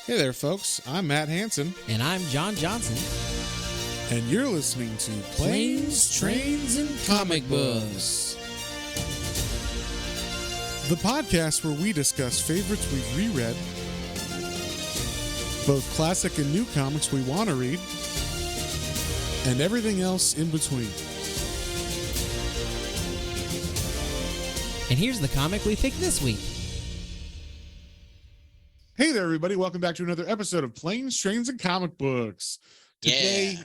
Hey there, folks. I'm Matt Hansen, And I'm John Johnson. and you're listening to Planes, Trains, and Comic Books. the podcast where we discuss favorites we've reread, both classic and new comics we want to read, and everything else in between. And here's the comic we picked this week. Hey there, everybody. Welcome back to another episode of Planes, Trains, and Comic Books. Today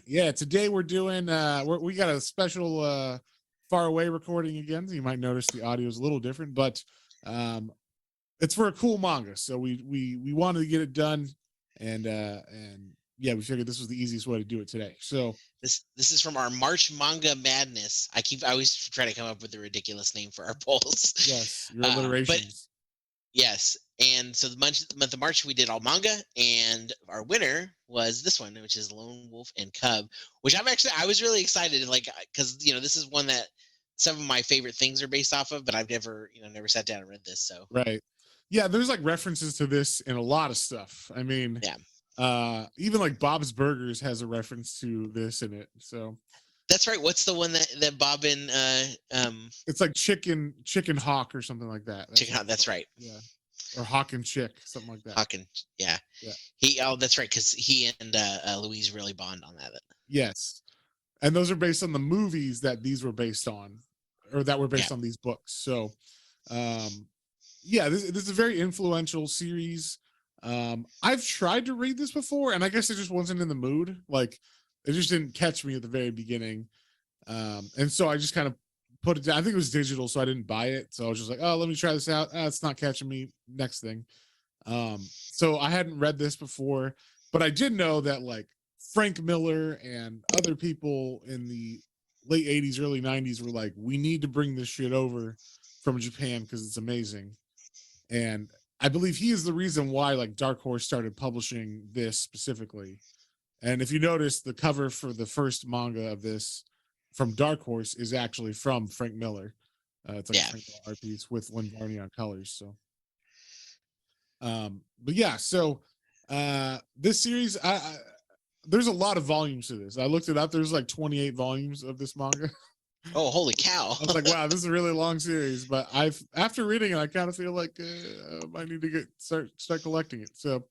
we're doing, we got a special far away recording again. So you might notice the audio is a little different, but it's for a cool manga. So we wanted to get it done, and yeah, we figured this was the easiest way to do it today. So This is from our March Manga Madness. I always try to come up with a ridiculous name for our polls. yes, your alliterations. Yes, and so the month of March we did all manga, and our winner was this one, which is Lone Wolf and Cub, which I was really excited, like, because this is one that some of my favorite things are based off of, but I've never sat down and read this. So Right. Yeah, there's like references to this in a lot of stuff. I mean, yeah, even like Bob's Burgers has a reference to this in it. So that's right. What's the one that Bob and it's like chicken hawk or something like that. Chicken Hawk? That's right. Yeah. Or hawk and chick, something like that. Hawken, yeah. That's right, because he and Louise really bond on that. Yes. And those are based on the movies that these were based on, or that were based on these books. So yeah, this is a very influential series. I've tried to read this before, and I guess I just wasn't in the mood. Like, it just didn't catch me at the very beginning. And so I just kind of put it down. I think it was digital, so I didn't buy it. So I was just like, oh, let me try this out. It's not catching me. Next thing. So I hadn't read this before, but I did know that like Frank Miller and other people in the late 80s, early 90s were like, we need to bring this shit over from Japan because it's amazing. And I believe he is the reason why like Dark Horse started publishing this specifically. And if you notice, the cover for the first manga of this from Dark Horse is actually from Frank Miller. It's like a Frank Miller art piece with Lynn Varney on colors. So, but yeah, so this series, there's a lot of volumes to this. I looked it up. There's like 28 volumes of this manga. Oh, holy cow! I was like, wow, this is a really long series. But after reading it, I kind of feel like I need to start collecting it. So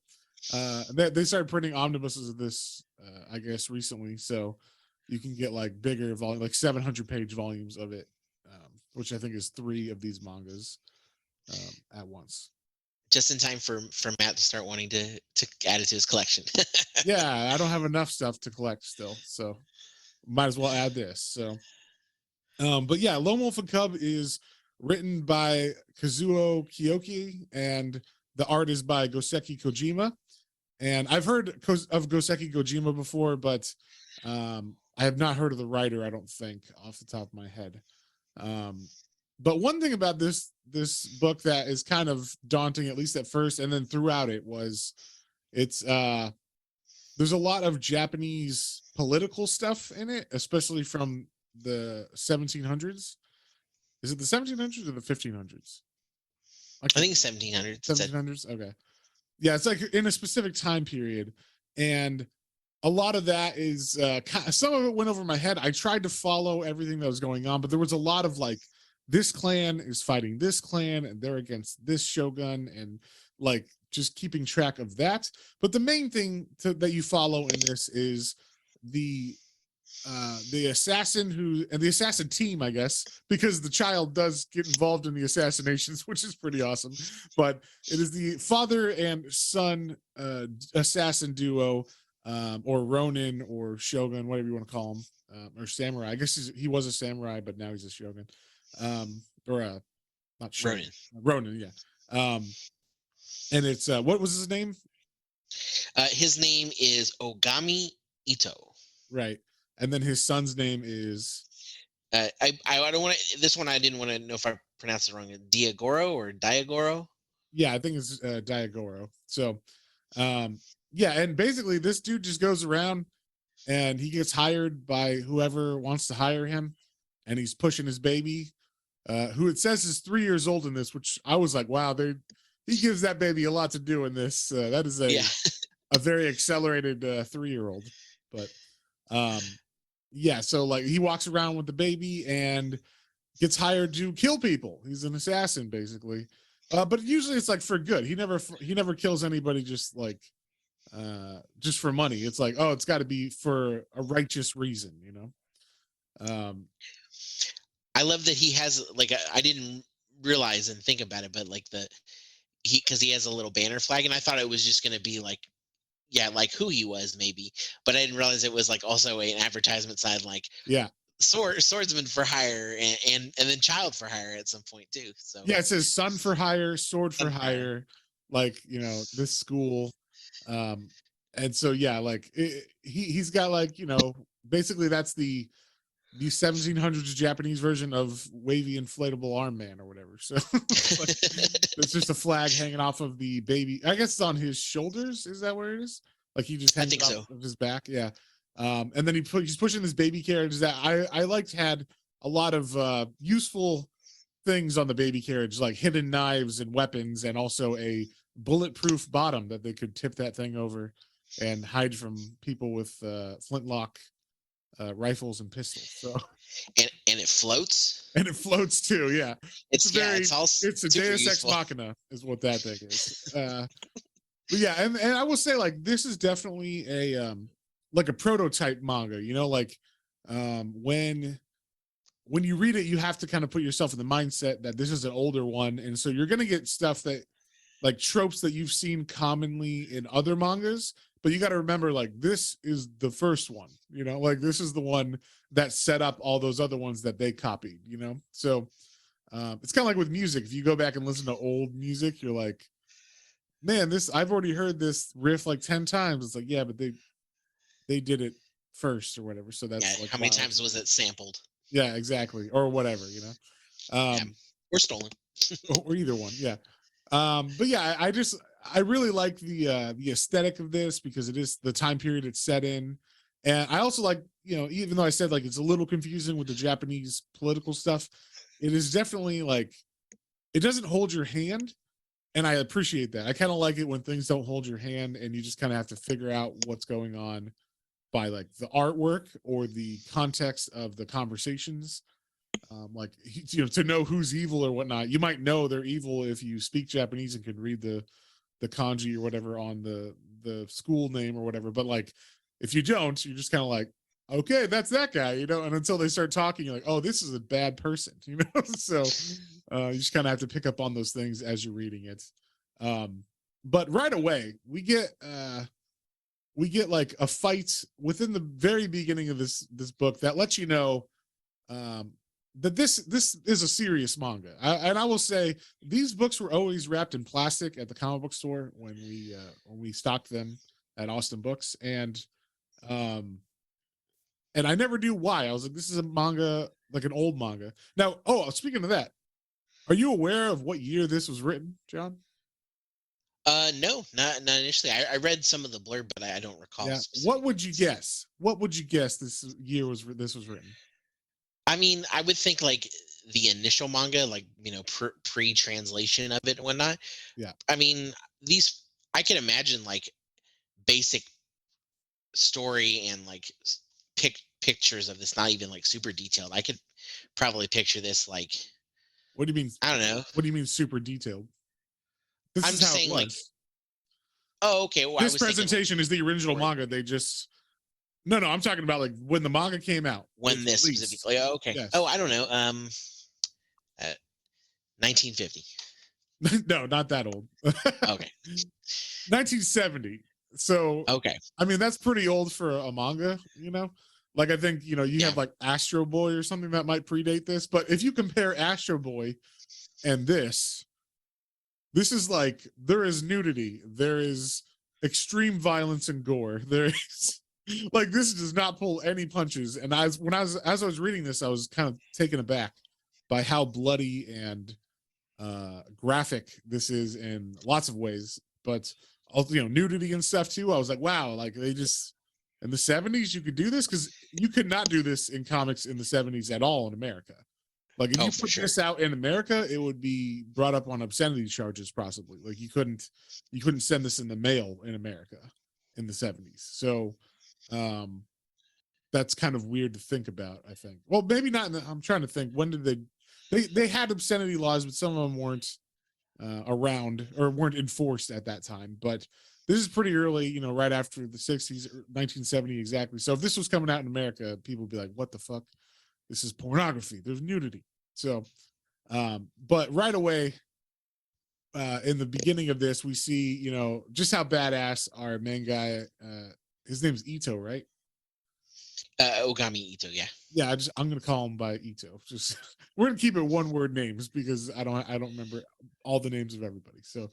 they started printing omnibuses of this, I guess, recently. So you can get like bigger volume, like 700-page volumes of it, which I think is 3 of these mangas at once. Just in time for Matt to start wanting to add it to his collection. Yeah, I don't have enough stuff to collect still, so might as well add this. So, but yeah, Lone Wolf and Cub is written by Kazuo Kiyoki, and the art is by Goseki Kojima. And I've heard of Goseki Kojima before, but I have not heard of the writer, I don't think, off the top of my head. But one thing about this book that is kind of daunting, at least at first, and then throughout it, was there's a lot of Japanese political stuff in it, especially from the 1700s. Is it the 1700s or the 1500s? I think 1700s. 1700s. Okay. Yeah, it's like in a specific time period, and a lot of that is some of it went over my head. I tried to follow everything that was going on, but there was a lot of like, this clan is fighting this clan and they're against this shogun, and like just keeping track of that. But the main thing that you follow in this is the assassin and the assassin team, I guess, because the child does get involved in the assassinations, which is pretty awesome. But it is the father and son assassin duo, or Ronin or Shogun, whatever you want to call him, or samurai. I guess he was a samurai, but now he's a shogun, not Shogun. Ronin, yeah. And it's what was his name? His name is Ogami Ito. Right. And then his son's name is I don't want to. This one I didn't want to know if I pronounced it wrong. Diagoro or Diagoro? Yeah, I think it's Diagoro. So, yeah, and basically this dude just goes around and he gets hired by whoever wants to hire him, and he's pushing his baby, who it says is 3 years old in this, which I was like, wow, he gives that baby a lot to do in this. That is a very accelerated 3-year-old. But yeah, so like he walks around with the baby and gets hired to kill people. He's an assassin basically. But usually it's like for good. He never kills anybody just for money. It's like, oh, it's got to be for a righteous reason, you know. I love that he has like I didn't realize and think about it, but like because he has a little banner flag, and I thought it was just going to be like, yeah, like who he was maybe, but I didn't realize it was like also an advertisement side, like Yeah, swordsman for hire, and then child for hire at some point too. So yeah, it says son for hire, sword for Son for hire. hire, like, you know, this school. And so yeah, like he's got like, you know, basically that's the 1700s Japanese version of wavy inflatable arm man or whatever. So like, it's just a flag hanging off of the baby. I guess it's on his shoulders. Is that where it is? Like he just I hangs think off so. of his back. Yeah. And then he's pushing this baby carriage that I liked had a lot of useful things on the baby carriage, like hidden knives and weapons, and also a bulletproof bottom that they could tip that thing over and hide from people with flintlock rifles and pistols. So And it floats. and it floats too. Yeah, It's all it's a super Deus Ex useful. Machina is what that thing is. But yeah, and I will say like this is definitely a like a prototype manga. You know, like when you read it, you have to kind of put yourself in the mindset that this is an older one, and so you're gonna get stuff that like tropes that you've seen commonly in other mangas, but you got to remember like this is the first one, you know, like this is the one that set up all those other ones that they copied, you know. So it's kind of like with music. If you go back and listen to old music, you're like, man, this I've already heard this riff like 10 times. It's like, yeah, but they did it first or whatever, so Yeah, that's like how many times was it sampled? yeah, exactly, or whatever, you know. Yeah, or stolen. Or either one, yeah. But yeah, I really like the aesthetic of this because it is the time period it's set in. And I also like, you know, even though I said like it's a little confusing with the Japanese political stuff, it is definitely like it doesn't hold your hand, and I appreciate that. I kind of like it when things don't hold your hand and you just kind of have to figure out what's going on by like the artwork or the context of the conversations. Like, you know, to know who's evil or whatnot. You might know they're evil if you speak Japanese and can read the kanji or whatever on the school name or whatever. But like if you don't, you're just kind of like, okay, that's that guy, you know. And until they start talking, you're like, oh, this is a bad person, you know. So you just kind of have to pick up on those things as you're reading it. But right away we get like a fight within the very beginning of this book that lets you know that this is a serious manga. And I will say these books were always wrapped in plastic at the comic book store when we stocked them at Austin Books, and I never knew why. I was like, this is a manga, like an old manga. Now, oh, speaking of that, are you aware of what year this was written, John? No, not initially. I read some of the blurb, but I don't recall. Yeah. What would you guess? What would you guess this year was written? I mean, I would think like the initial manga, like, you know, pre-translation of it and whatnot. Yeah. I mean, I can imagine like basic story and like pictures of this, not even like super detailed. I could probably picture this like, What do you mean? I don't know. What do you mean super detailed? This I'm is just how saying it like, was. oh, okay. Well, This presentation is the original manga. They just no, I'm talking about like when the manga came out. When this specifically. Oh, okay. Yes. Oh, I don't know. 1950. No, not that old. Okay. 1970. So Okay. I mean, that's pretty old for a manga, you know? Like I think, you know, you have like Astro Boy or something that might predate this, but if you compare Astro Boy and this is like there is nudity, there is extreme violence and gore. There is like this does not pull any punches. And as I was reading this, I was kind of taken aback by how bloody and graphic this is in lots of ways, but also, you know, nudity and stuff too. I was like, wow, like they just in the 70s you could do this, because you could not do this in comics in the 70s at all in America. Like if you put this out in America, it would be brought up on obscenity charges, possibly. Like you couldn't send this in the mail in America. in the 70s. So that's kind of weird to think about, I think. Well, maybe not. I'm trying to think. When did they had obscenity laws, but some of them weren't around or weren't enforced at that time. But this is pretty early, right after the 60s, 1970 exactly. So if this was coming out in America, people would be like, what the fuck? This is pornography. There's nudity. So, but right away, in the beginning of this, we see, just how badass our main guy, his name's Ito, right? Ogami Ito, yeah. Yeah, I'm gonna call him by Ito. Just we're gonna keep it one word names because I don't remember all the names of everybody. So,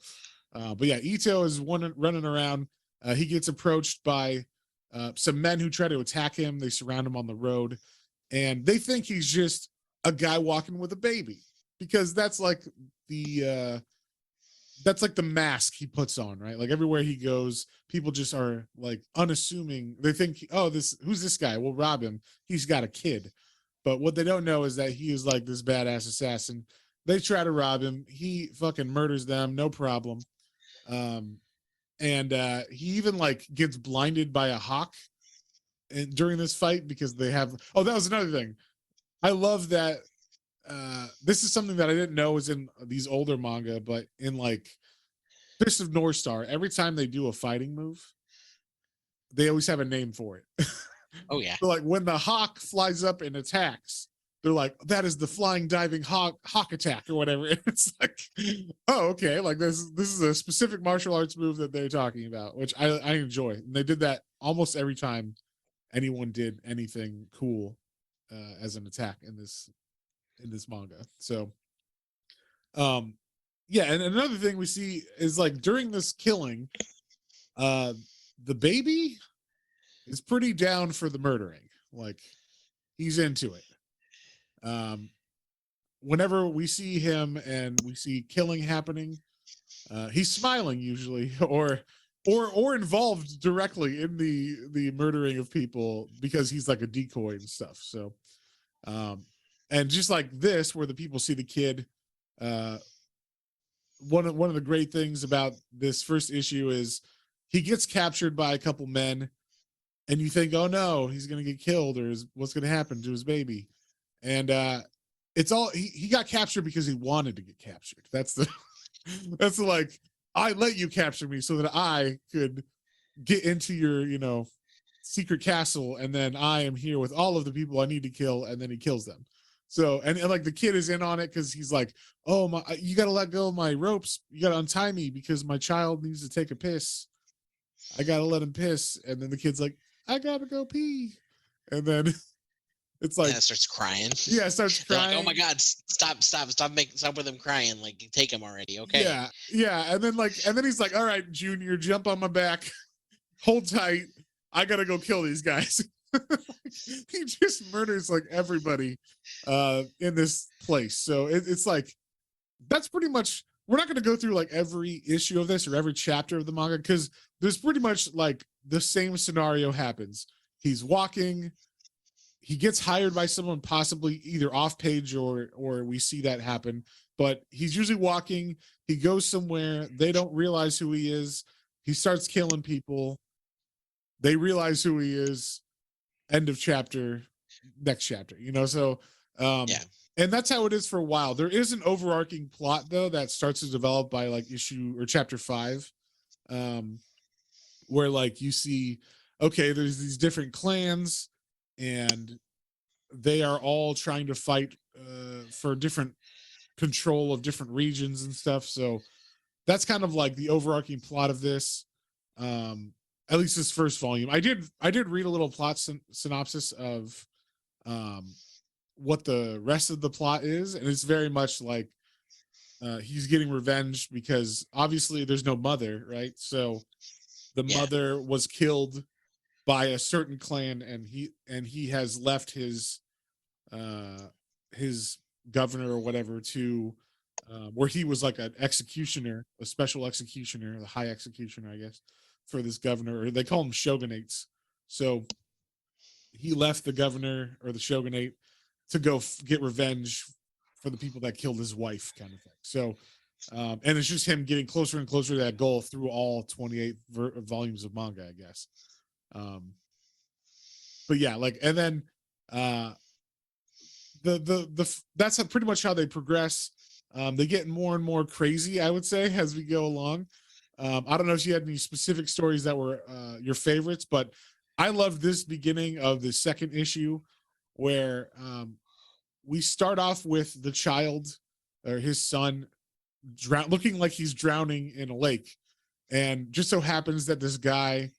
but yeah, Ito is running around. He gets approached by some men who try to attack him. They surround him on the road, and they think he's just a guy walking with a baby because that's like the mask he puts on, right? Like everywhere he goes, people just are like unassuming. They think, oh, who's this guy? We'll rob him. He's got a kid. But what they don't know is that he is like this badass assassin. They try to rob him. He fucking murders them, no problem. And he even like gets blinded by a hawk during this fight because they have. Oh, that was another thing. I love that. This is something that I didn't know was in these older manga, but in like Fist of North Star, every time they do a fighting move, they always have a name for it. Oh yeah. So like when the hawk flies up and attacks, they're like, that is the flying diving hawk attack or whatever. And it's like, oh, okay. Like this is a specific martial arts move that they're talking about, which I enjoy. And they did that almost every time anyone did anything cool as an attack in this manga. So yeah, and another thing we see is like during this killing, the baby is pretty down for the murdering. Like he's into it. Whenever we see him and we see killing happening, he's smiling usually or involved directly in the murdering of people because he's like a decoy and stuff. So and just like this, where the people see the kid, one of the great things about this first issue is he gets captured by a couple men, and you think, oh no, he's gonna get killed, or what's gonna happen to his baby? And it's all he got captured because he wanted to get captured. That's the that's the, like, I let you capture me so that I could get into your secret castle, and then I am here with all of the people I need to kill, and then he kills them. So and like the kid is in on it because he's like, oh my, you got to let go of my ropes, you got to untie me because my child needs to take a piss, I got to let him piss. And then the kid's like, I gotta go pee. And then it's like, and it starts crying. Yeah, it starts crying. Like, oh my god, stop with him crying. Like, take him already. Okay. Yeah. And then he's like, all right, Junior, jump on my back, hold tight, I gotta go kill these guys. He just murders like everybody in this place. So it's like, that's pretty much, we're not going to go through like every issue of this or every chapter of the manga, because there's pretty much like the same scenario happens. He's walking, he gets hired by someone, possibly either off page or we see that happen, but he's usually walking, he goes somewhere, they don't realize who he is, he starts killing people, they realize who he is, end of chapter, next chapter, so yeah. And that's how it is for a while. There is an overarching plot though that starts to develop by like issue or chapter 5, where like you see, okay, there's these different clans and they are all trying to fight for different control of different regions and stuff. So that's kind of like the overarching plot of this. At least this first volume. I did read a little plot synopsis of what the rest of the plot is, and it's very much like he's getting revenge because obviously there's no mother, right? So the mother was killed by a certain clan, and he has left his governor or whatever to where he was like an executioner, a special executioner, the high executioner, I guess, for this governor, or they call them shogunates. So he left the governor or the shogunate to go get revenge for the people that killed his wife, kind of thing. So And it's just him getting closer and closer to that goal through all 28 volumes of manga, I guess. But yeah, like, and then that's pretty much how they progress. They get more and more crazy, I would say, as we go along. I don't know if you had any specific stories that were your favorites, but I loved this beginning of the second issue where we start off with the child or his son looking like he's drowning in a lake. And just so happens that this guy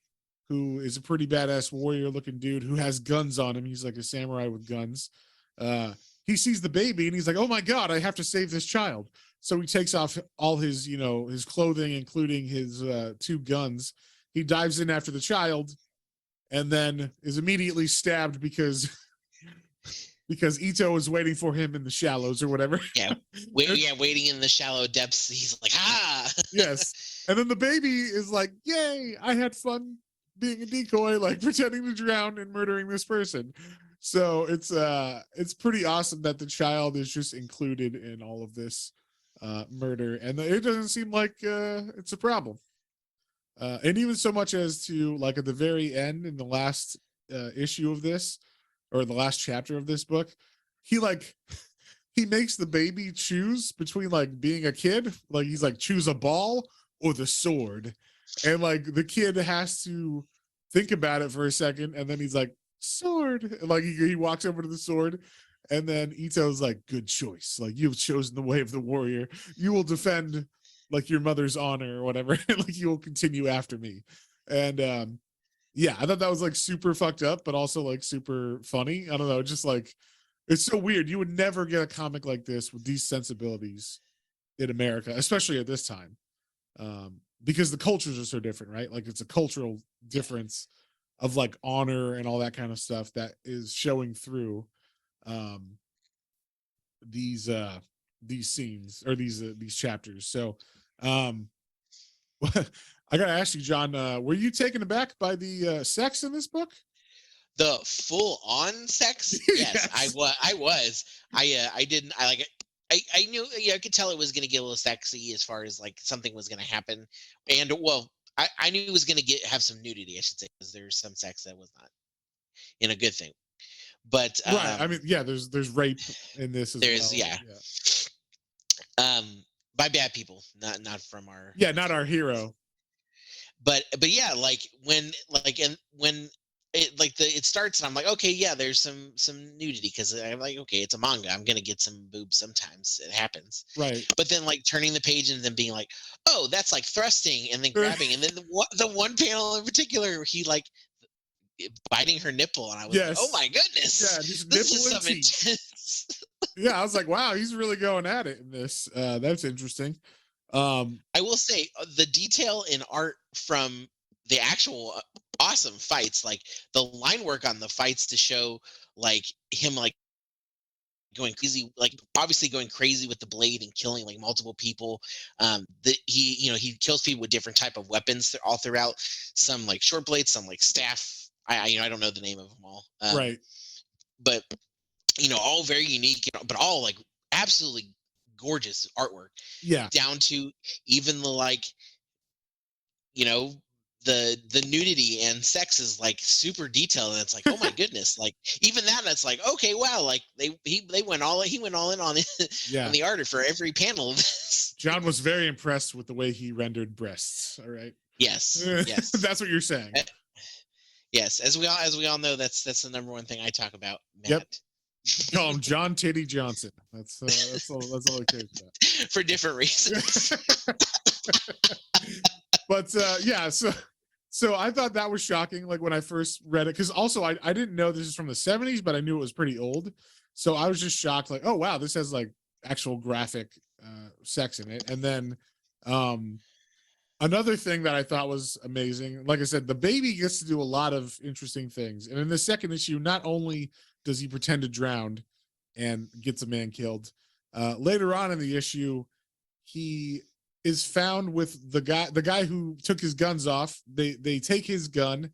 who is a pretty badass warrior looking dude who has guns on him, he's like a samurai with guns. He sees the baby and he's like, oh my God, I have to save this child. So he takes off all his, his clothing, including his 2 guns. He dives in after the child and then is immediately stabbed because Ito is waiting for him in the shallows or whatever. Yeah, waiting in the shallow depths. He's like, ah. Yes. And then the baby is like, yay, I had fun being a decoy, like pretending to drown and murdering this person. So it's pretty awesome that the child is just included in all of this murder, and it doesn't seem like it's a problem. And even so much as to, like, at the very end in the last issue of this, or the last chapter of this book, he makes the baby choose between like being a kid, like he's like, choose a ball or the sword, and like the kid has to think about it for a second, and then he's like, sword, and like he walks over to the sword, and then Ito's like, good choice, like you've chosen the way of the warrior, you will defend like your mother's honor or whatever, and like you will continue after me. And yeah, I thought that was like super fucked up, but also like super funny. I don't know, just like, it's so weird. You would never get a comic like this with these sensibilities in America, especially at this time, because the cultures are so different, right? Like it's a cultural difference of like honor and all that kind of stuff that is showing through these scenes or these chapters. So I gotta ask you, John, were you taken aback by the sex in this book? The full on sex? Yes, I was. I didn't. I like it. I knew. Yeah, I could tell it was going to get a little sexy as far as like something was going to happen, and well, I knew it was going to have some nudity, I should say, because there's some sex that was not in a good thing. But right. I mean, yeah. There's rape in this as well. Yeah. By bad people, not from our. Yeah, not our hero. But yeah, like when it starts and I'm like, okay, yeah, there's some nudity, because I'm like, okay, it's a manga, I'm gonna get some boobs sometimes, it happens, right? But then like turning the page and then being like, oh, that's like thrusting, and then grabbing, and then the one panel in particular, he like biting her nipple, and I was like, oh my goodness, yeah, just this is some intense. Yeah, I was like, wow, he's really going at it in this. That's interesting. I will say the detail in art from the actual awesome fights, like the line work on the fights to show like him like going crazy, like obviously going crazy with the blade and killing like multiple people. He kills people with different type of weapons all throughout, some like short blades, some like staff. I don't know the name of them all, right? But all very unique, but all like absolutely gorgeous artwork. Yeah, down to even the like, the nudity and sex is like super detailed, and it's like, oh my goodness, like even that's like, okay, wow, like he went all in on it, on the art for every panel of this. John was very impressed with the way he rendered breasts. All right. Yes. That's what you're saying. Yes, as we all know, that's the number one thing I talk about, Matt. Yep. Call him John Titty Johnson. That's all he cares about. For different reasons. But yeah, so I thought that was shocking, like when I first read it, because also I didn't know this is from the 70s, but I knew it was pretty old. So I was just shocked, like, oh wow, this has like actual graphic sex in it. And then another thing that I thought was amazing, like I said, the baby gets to do a lot of interesting things. And in the second issue, not only does he pretend to drown and gets a man killed, later on in the issue, he is found with the guy who took his guns off. They take his gun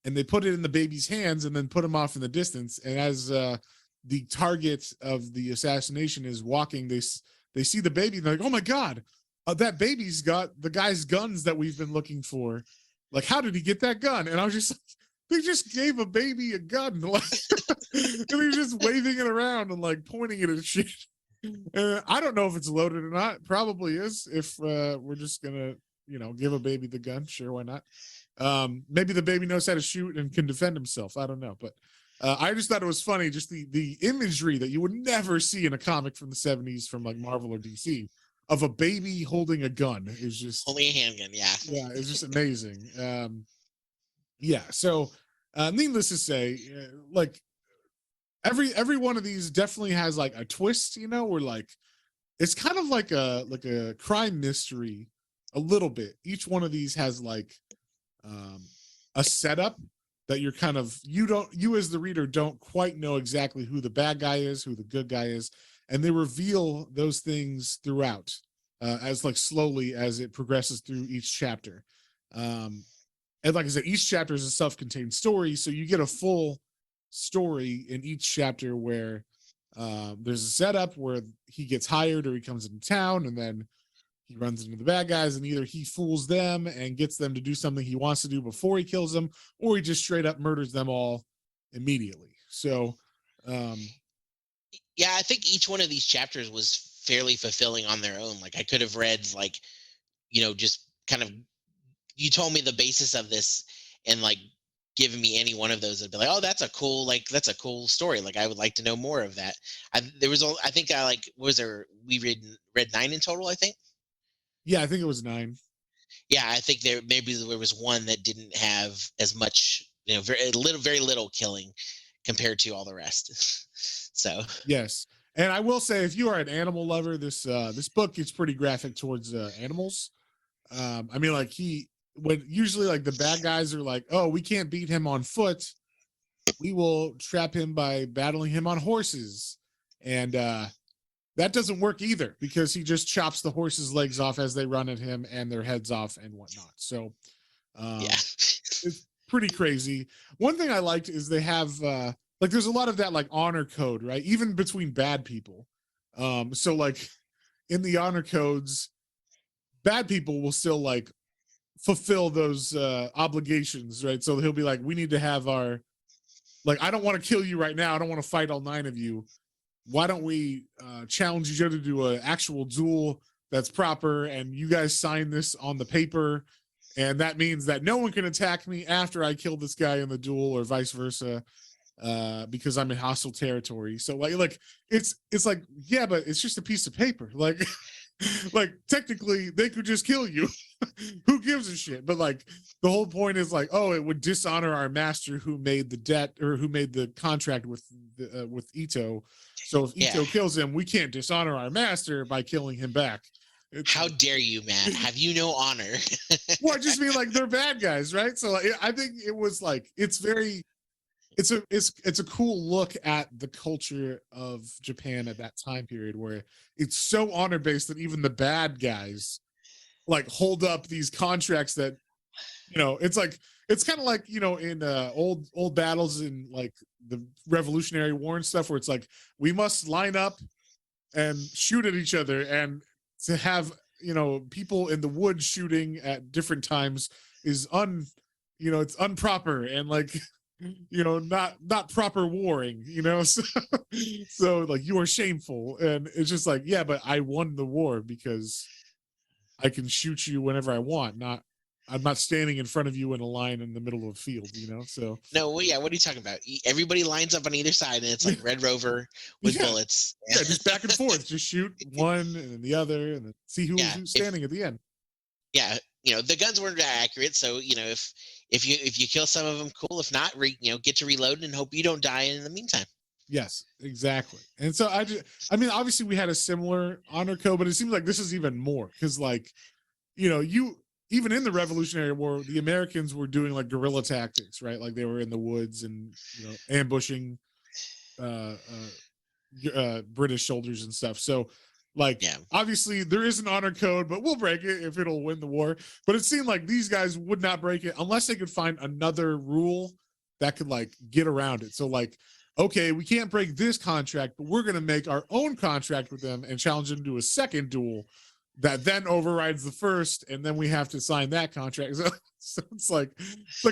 and they put it in the baby's hands and then put him off in the distance. And as the target of the assassination is walking, they see the baby and they're like, oh my God, that baby's got the guy's guns that we've been looking for. Like, how did he get that gun? And I was just like, they just gave a baby a gun, like, and he's just waving it around and like pointing it at shit. I don't know if it's loaded or not. Probably is. If we're just gonna, give a baby the gun, sure, why not? Maybe the baby knows how to shoot and can defend himself. I don't know, but I just thought it was funny, just the imagery that you would never see in a comic from the 70s from like Marvel or DC of a baby holding a gun is just holding a handgun. Yeah, it's just amazing. So needless to say, like every one of these definitely has like a twist, where like it's kind of like a crime mystery a little bit. Each one of these has like a setup that you're kind of you as the reader don't quite know exactly who the bad guy is, who the good guy is, and they reveal those things throughout as like slowly as it progresses through each chapter. And like I said, each chapter is a self-contained story, so you get a full story in each chapter where there's a setup where he gets hired or he comes into town, and then he runs into the bad guys, and either he fools them and gets them to do something he wants to do before he kills them, or he just straight up murders them all immediately. So yeah, I think each one of these chapters was fairly fulfilling on their own. Like I could have read like, just kind of, you told me the basis of this and like given me any one of those, I'd be like, oh, that's a cool story. Like I would like to know more of that. I think I like, we read 9 in total, I think. Yeah, I think it was 9. Yeah, I think there was one that didn't have as much, very little killing compared to all the rest. So yes, and I will say, if you are an animal lover, this book gets pretty graphic towards animals. I mean, like when usually like the bad guys are like, oh, we can't beat him on foot, we will trap him by battling him on horses, and that doesn't work either, because he just chops the horse's legs off as they run at him and their heads off and whatnot. So yeah, it's pretty crazy. One thing I liked is they have like there's a lot of that like honor code, right? Even between bad people. So like in the honor codes, bad people will still like fulfill those obligations, right? So he'll be like, we need to have our, like, I don't want to kill you right now, I don't want to fight all 9 of you, why don't we challenge each other to do an actual duel that's proper, and you guys sign this on the paper, and that means that no one can attack me after I kill this guy in the duel, or vice versa, because I'm in hostile territory. So like it's like, yeah, but it's just a piece of paper, like like technically they could just kill you. Who gives a shit? But like the whole point is like, oh, it would dishonor our master who made the debt, or who made the contract with Ito. So if Ito kills him, we can't dishonor our master by killing him back. How dare you, Matt? Have you no honor? Well, I just mean like they're bad guys, right? So like, I think it was like, it's a cool look at the culture of Japan at that time period, where it's so honor based that even the bad guys like hold up these contracts that, it's kind of like, in old battles in like the Revolutionary War and stuff, where it's like, we must line up and shoot at each other, and to have, people in the woods shooting at different times is it's improper, and like, not proper warring, so like, you are shameful. And it's just like, yeah, but I won the war because I can shoot you whenever I want, I'm not standing in front of you in a line in the middle of a field, so. No, well, yeah, what are you talking about? Everybody lines up on either side, and it's like Red Rover with bullets. Yeah, just back and forth, just shoot one and then the other, and then see who's standing at the end. Yeah, the guns weren't accurate, so if you kill some of them, cool. If not, get to reload and hope you don't die in the meantime. Yes, exactly. And so I mean, obviously we had a similar honor code, but it seems like this is even more, because like, even in the Revolutionary War, the Americans were doing like guerrilla tactics, right? Like they were in the woods and ambushing British soldiers and stuff. So like, obviously there is an honor code, but we'll break it if it'll win the war. But it seemed like these guys would not break it unless they could find another rule that could like get around it. So like, okay, we can't break this contract, but we're going to make our own contract with them and challenge them to a second duel that then overrides the first, and then we have to sign that contract. So it's like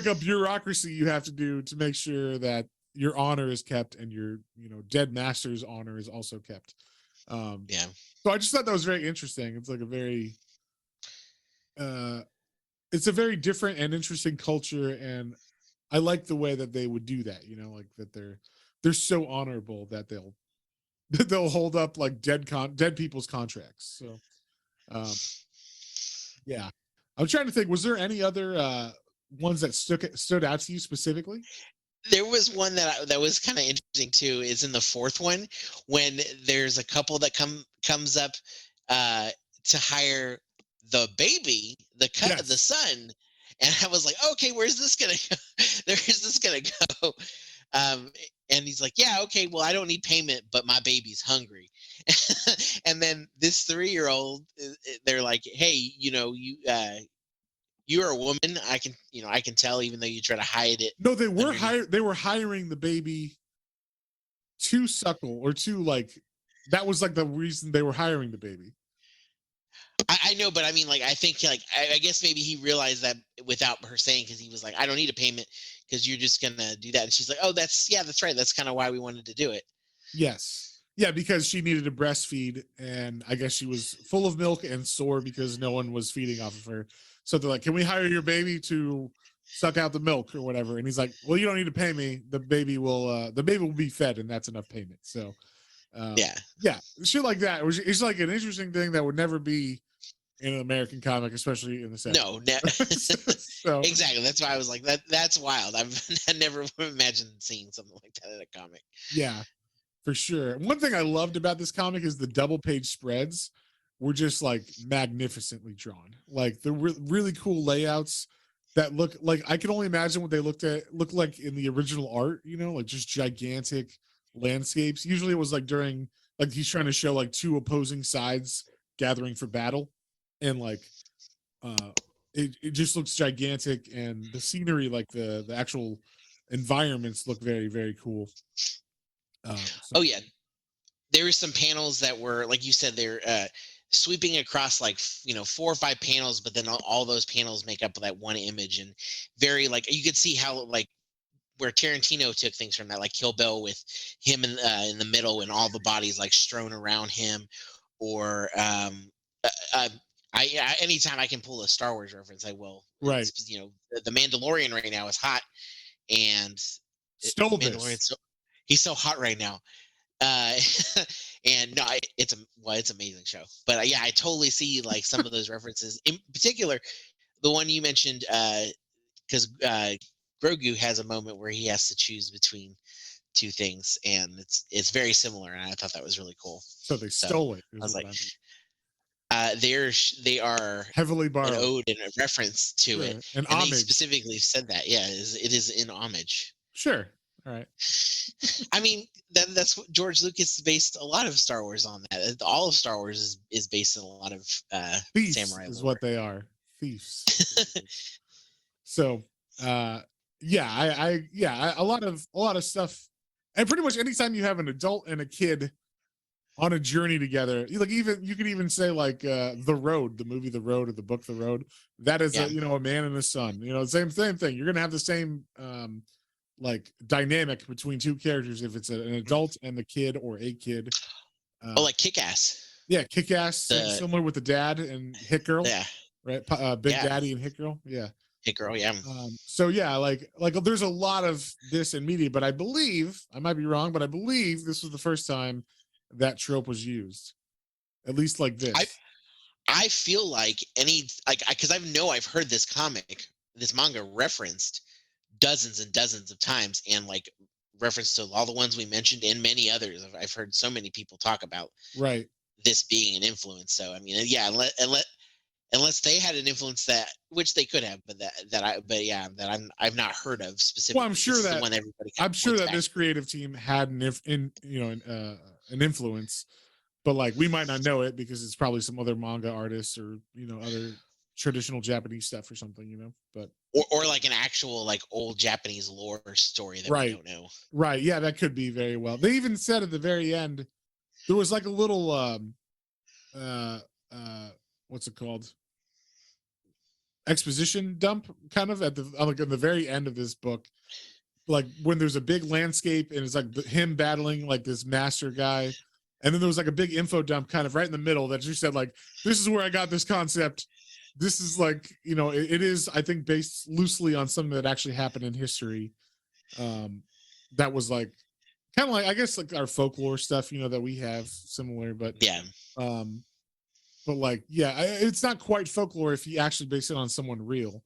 a bureaucracy you have to do to make sure that your honor is kept and your dead master's honor is also kept. Yeah. So I just thought that was very interesting. It's like a very it's a very different and interesting culture, and I like the way that they would do that. Like that they're so honorable that they'll hold up like dead people's contracts. So yeah, I'm trying to think. Was there any other ones that stood out to you specifically? There was one that was kind of interesting too. Is in the fourth one when there's a couple that comes up to hire the baby, the Yes. son, and I was like, okay, where's this gonna go? Where's this gonna go? Um, and he's like, yeah, okay, well, I don't need payment, but my baby's hungry. And then this 3-year-old, they're like, hey, you're a woman. I can tell, even though you try to hide it. No, they were underneath. they were hiring the baby to suckle or to like that was like the reason they were hiring the baby. I know, but I mean, like, I think, like, I guess maybe he realized that without her saying, because he was like, I don't need a payment because you're just gonna do that. And she's like, oh, that's right. That's kind of why we wanted to do it. Yes. Yeah, because she needed to breastfeed, and I guess she was full of milk and sore because no one was feeding off of her. So they're like, "Can we hire your baby to suck out the milk or whatever?" And he's like, "Well, you don't need to pay me. The baby will be fed, and that's enough payment." So, Yeah. yeah, shit like that. It's like an interesting thing that would never be in an American comic, especially in the 70s. No, So exactly. That's why I was like, that's wild. I never imagined seeing something like that in a comic. yeah, for sure. One thing I loved about this comic is the double page spreads were just like magnificently drawn. Like the really cool layouts that look like I can only imagine what they look like in the original art, like just gigantic landscapes. Usually it was like during like he's trying to show like two opposing sides gathering for battle, and like it just looks gigantic, and the scenery, like the actual environments look very, very cool. So Oh yeah, there were some panels that were, like you said, they're sweeping across like 4 or 5 panels, but then all those panels make up that one image, and very, like, you could see how, like, where Tarantino took things from that, like Kill Bill, with him in the middle and all the bodies like strewn around him, or uh, uh, anytime I can pull a Star Wars reference, I will. right. It's, the Mandalorian right now is hot, and Stole Mandalorian, this. so he's so hot right now. Uh, and no, it's an amazing show. But yeah, I totally see like some of those references. In particular, the one you mentioned, because Grogu has a moment where he has to choose between two things, and it's very similar, and I thought that was really cool. So they So stole it. I Is was what like, I mean. they are Heavily an borrowed. ode and a reference to it, Sure. An and they homage. specifically said that. Yeah, it is in homage. Sure. All right. I mean, that's what George Lucas based a lot of Star Wars on. That all of Star Wars is based on a lot of Thieves samurai is lore. what they are. Thieves. So yeah, a lot of stuff. And pretty much anytime you have an adult and a kid on a journey together, like even you could even say like The Road, the movie The Road, or the book The Road, that is Yeah. a man and a son, same thing. You're gonna have the same like dynamic between two characters if it's an adult and the kid, or a kid. Oh, like Kick Ass. Yeah, Kick Ass, The similar with the dad and Hit Girl, Yeah, right? Big yeah, Daddy and Hit Girl, yeah. Hit Girl. Yeah. So yeah, like there's a lot of this in media, but I believe, I might be wrong, but I believe this was the first time that trope was used, at least like I this. I feel like because I've heard this manga referenced dozens and dozens of times, and like reference to all the ones we mentioned and many others. I've heard so many people talk about Right. this being an influence. So I mean, yeah, unless they had an influence, that which they could have, but I've not heard of Well, I'm specifically. This sure is the that one everybody kind I'm of sure points that back this creative team had an influence, but like we might not know it because it's probably some other manga artists, or other traditional Japanese stuff or something, but or like an actual like old Japanese lore story that we right. don't know. Right. Yeah, that could be very well. They even said at the very end there was like a little uh what's it called, exposition dump, kind of at the like in the very end of this book, like when there's a big landscape and it's like him battling like this master guy, and then there was like a big info dump kind of right in the middle that you said like, this is where I got this concept. This is like, it is, I think, based loosely on something that actually happened in history. That was like kind of like, I guess, like our folklore stuff, that we have similar, but Yeah. Like, yeah, it's not quite folklore if you actually base it on someone real.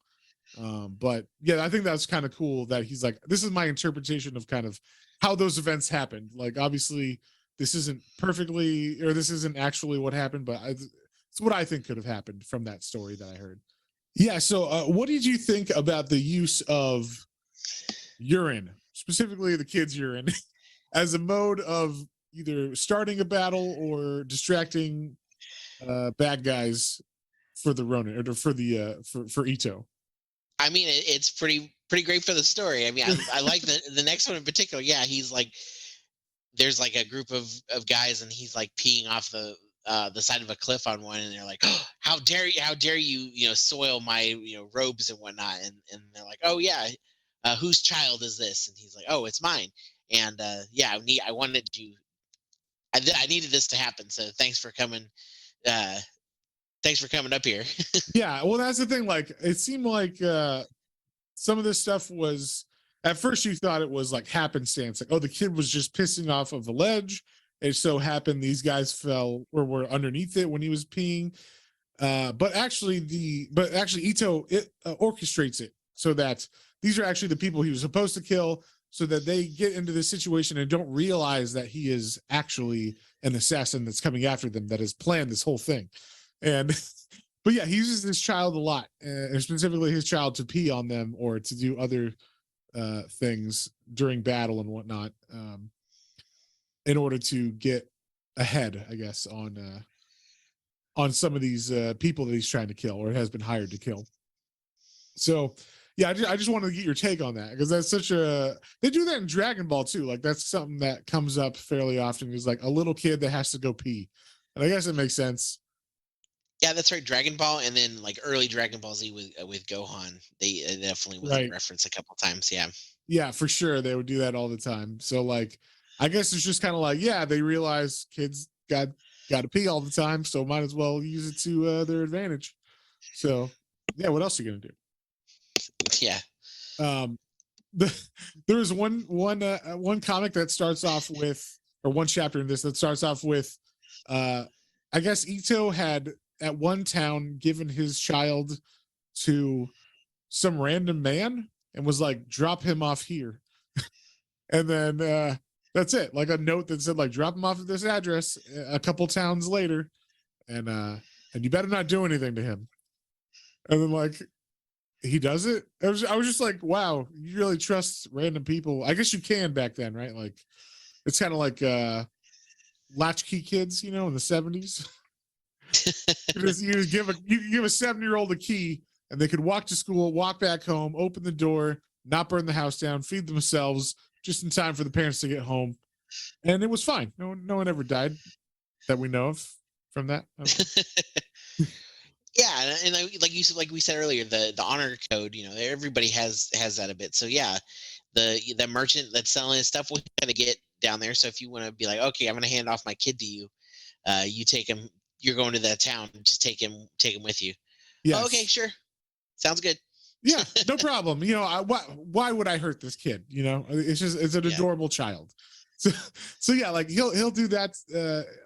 But yeah, I think that's kind of cool that he's like, this is my interpretation of kind of how those events happened. Like, obviously, this isn't perfectly, or this isn't actually what happened, but it's what I think could have happened from that story that I heard. Yeah. So, what did you think about the use of urine, specifically the kids' urine, as a mode of either starting a battle or distracting bad guys for the Ronin, or for the for Ito? I mean, it's pretty great for the story. I mean, I like the next one in particular. Yeah, he's like, there's like a group of guys, and he's like peeing off the side of a cliff on one, and they're like, oh, how dare you soil my robes and whatnot, and they're like, oh yeah, whose child is this? And he's like, oh, it's mine. And yeah, I wanted to, I needed this to happen, so thanks for coming up here. Yeah, well, that's the thing. Like, it seemed like some of this stuff was, at first you thought it was like happenstance, like, oh, the kid was just pissing off of a ledge. It so happened these guys fell or were underneath it when he was peeing. But actually Ito orchestrates it so that these are actually the people he was supposed to kill, so that they get into this situation and don't realize that he is actually an assassin that's coming after them, that has planned this whole thing. And but yeah, he uses his child a lot, and specifically his child, to pee on them or to do other things during battle and whatnot, in order to get ahead, I guess, on some of these people that he's trying to kill or has been hired to kill. So yeah, I just wanted to get your take on that, because that's such a, they do that in Dragon Ball too. Like, that's something that comes up fairly often, is like a little kid that has to go pee, and I guess it makes sense. Yeah, that's right. Dragon Ball, and then like early Dragon Ball Z with Gohan, they definitely was Right. referenced a couple times. Yeah. Yeah, for sure, they would do that all the time. So like, I guess it's just kind of like, yeah, they realize kids got to pee all the time, so might as well use it to their advantage. So yeah, what else are you gonna do? Yeah. There is one comic that starts off with, or one chapter in this that starts off with, I guess Ito had at one town given his child to some random man and was like, drop him off here. And then that's it, like a note that said like, drop him off at this address a couple towns later, and you better not do anything to him. And then like, he does it. I was just like, wow, you really trust random people? I guess you can back then, right? Like, it's kind of like latchkey kids, in the 70s. you give a 7-year-old a key, and they could walk to school, walk back home, open the door, not burn the house down, feed themselves just in time for the parents to get home, and it was fine. No one ever died that we know of from that. Yeah, and like we said earlier, the honor code, everybody has that a bit. So yeah, the merchant that's selling his stuff will kind of get down there. So if you want to be like, okay, I'm going to hand off my kid to you, you take him. You're going to that town. Just take him with you. Yes. Oh, okay, sure, sounds good. Yeah, no problem. Why would I hurt this kid? It's an adorable child. So yeah, like he'll do that.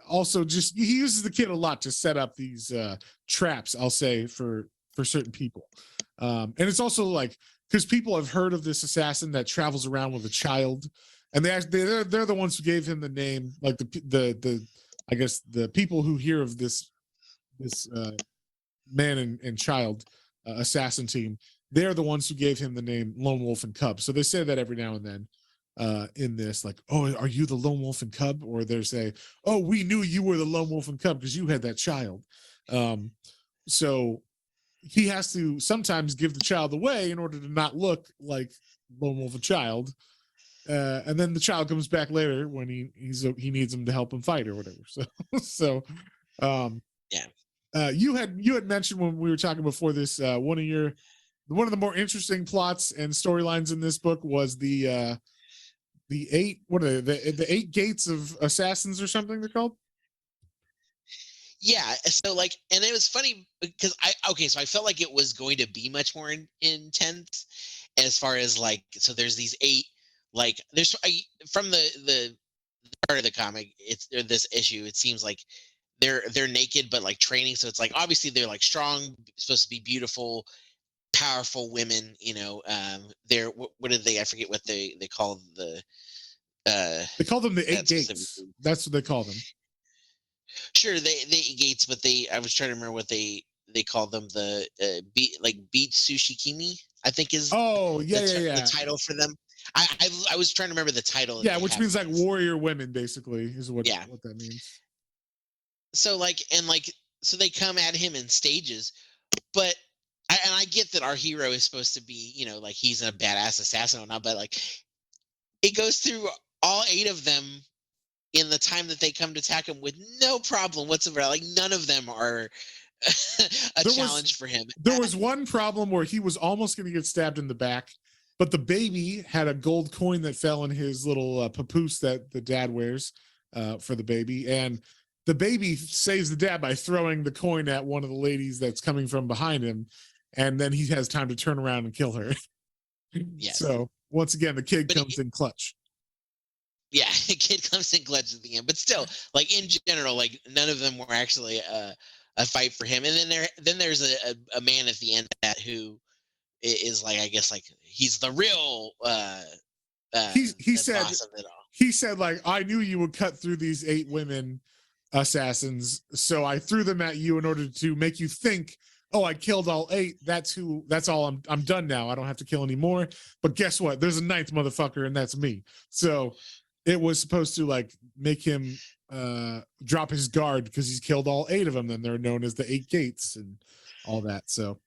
Also, just he uses the kid a lot to set up these traps, I'll say, for certain people. And it's also like, because people have heard of this assassin that travels around with a child, and they're the ones who gave him the name. Like the I guess the people who hear of this man and child assassin team, they're the ones who gave him the name Lone Wolf and Cub. So they say that every now and then in this, like, oh, are you the Lone Wolf and Cub? Or they say, oh, we knew you were the Lone Wolf and Cub because you had that child. So he has to sometimes give the child away in order to not look like Lone Wolf and Child. And then the child comes back later when he needs him to help him fight or whatever. So yeah. You had mentioned when we were talking before this, one of the more interesting plots and storylines in this book was the eight, what are they, the eight gates of assassins or something they're called. Yeah, so like, and it was funny because so I felt like it was going to be much more intense as far as like, so there's these eight, like from the part of the comic, it's or this issue, it seems like they're naked but like training, so it's like obviously they're like strong, supposed to be beautiful, powerful women, they're what did they, I forget what they call the They call them the eight that specific gates. group. That's what they call them. Sure, they eat gates, but I was trying to remember what they call them, the beat sushi kimi, I think is Oh yeah, yeah, the yeah, title for them. I was trying to remember the title that yeah. they Which have means for like this. warrior women, basically, is Yeah. what that means. So like, and like, so they come at him in stages, but I get that our hero is supposed to be, like he's a badass assassin or not, but like it goes through all eight of them in the time that they come to attack him with no problem whatsoever. Like none of them are a There was challenge for him. there was one problem where he was almost going to get stabbed in the back, but the baby had a gold coin that fell in his little papoose that the dad wears for the baby, and the baby saves the dad by throwing the coin at one of the ladies that's coming from behind him, and then he has time to turn around and kill her. Yes. So once again, the kid But comes in clutch. yeah, kid comes in clutch at the end, but still, like in general, like none of them were actually a fight for him. And then there's a man at the end that who is like, I guess like he's the real He the said boss of it all. he said like, I knew you would cut through these eight women assassins, so I threw them at you in order to make you think, oh, I killed all eight. That's all. I'm done now. I don't have to kill anymore. But guess what? There's a ninth motherfucker, and that's me. So it was supposed to like make him drop his guard because he's killed all eight of them. Then they're known as the eight gates and all that. So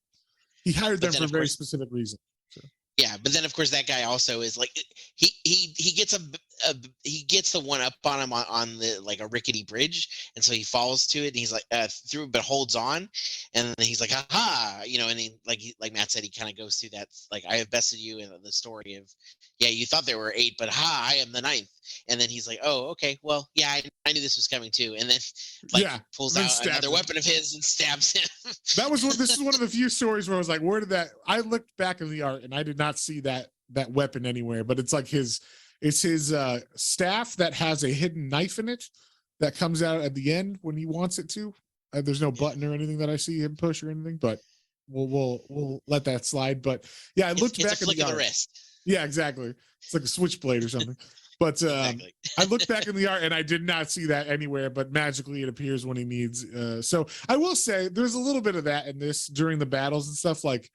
he hired But them then for a of very course, specific reason. So yeah, but then of course that guy also is like he gets he gets the one up on him on the like a rickety bridge, and so he falls to it, and he's like through, but holds on, and then he's like, "Ha!" And like Matt said, he kind of goes through that, like, I have bested you in the story of, yeah, you thought there were eight, but ha, I am the ninth, and then he's like, "Oh, okay, well, yeah, I knew this was coming too," and then like yeah, pulls then out another him. weapon of his and stabs him. This is one of the few stories where I was like, where did that? I looked back in the art and I did not see that weapon anywhere, but it's like his staff that has a hidden knife in it that comes out at the end when he wants it to. There's no button or anything that I see him push or anything, but we'll let that slide. But yeah, I looked back a flick in the of the art. wrist. Yeah, exactly. It's like a switchblade or something. But Exactly. I looked back in the art and I did not see that anywhere, but magically it appears when he needs. So I will say there's a little bit of that in this during the battles and stuff. Like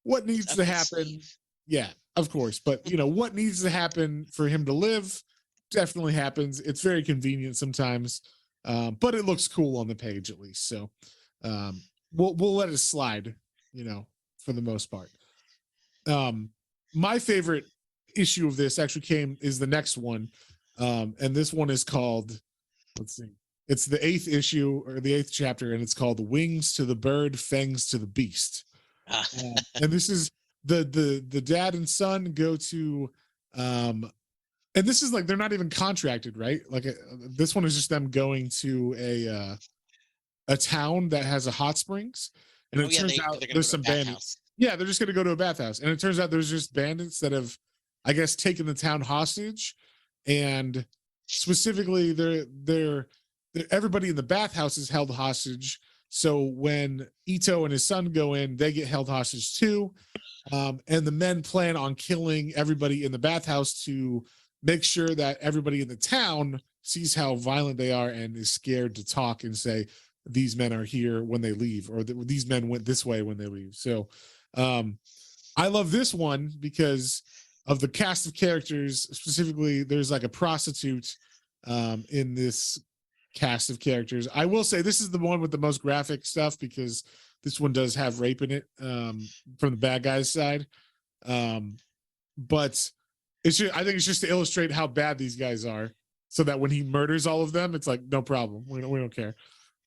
what needs to happen. Yeah, of course. But what needs to happen for him to live definitely happens. It's very convenient sometimes, but it looks cool on the page at least. So we'll let it slide, for the most part. My favorite issue of this actually is the next one, and this one is called, let's see, it's the 8th issue or the 8th chapter, and it's called "Wings to the Bird, Fangs to the Beast." And this is the dad and son go to, and this is like they're not even contracted, right? Like this one is just them going to a town that has a hot springs, and it turns out there's some bandits. Yeah, they're just going to go to a bathhouse, and it turns out there's just bandits that have, I guess, taken the town hostage, and specifically, they're everybody in the bathhouse is held hostage. So when Ito and his son go in, they get held hostage too, and the men plan on killing everybody in the bathhouse to make sure that everybody in the town sees how violent they are and is scared to talk and say these men are here when they leave, or these men went this way when they leave. So I love this one because of the cast of characters. Specifically, there's like a prostitute in this cast of characters. I will say this is the one with the most graphic stuff because this one does have rape in it from the bad guys side. But I think it's just to illustrate how bad these guys are, so that when he murders all of them, it's like no problem. We don't care.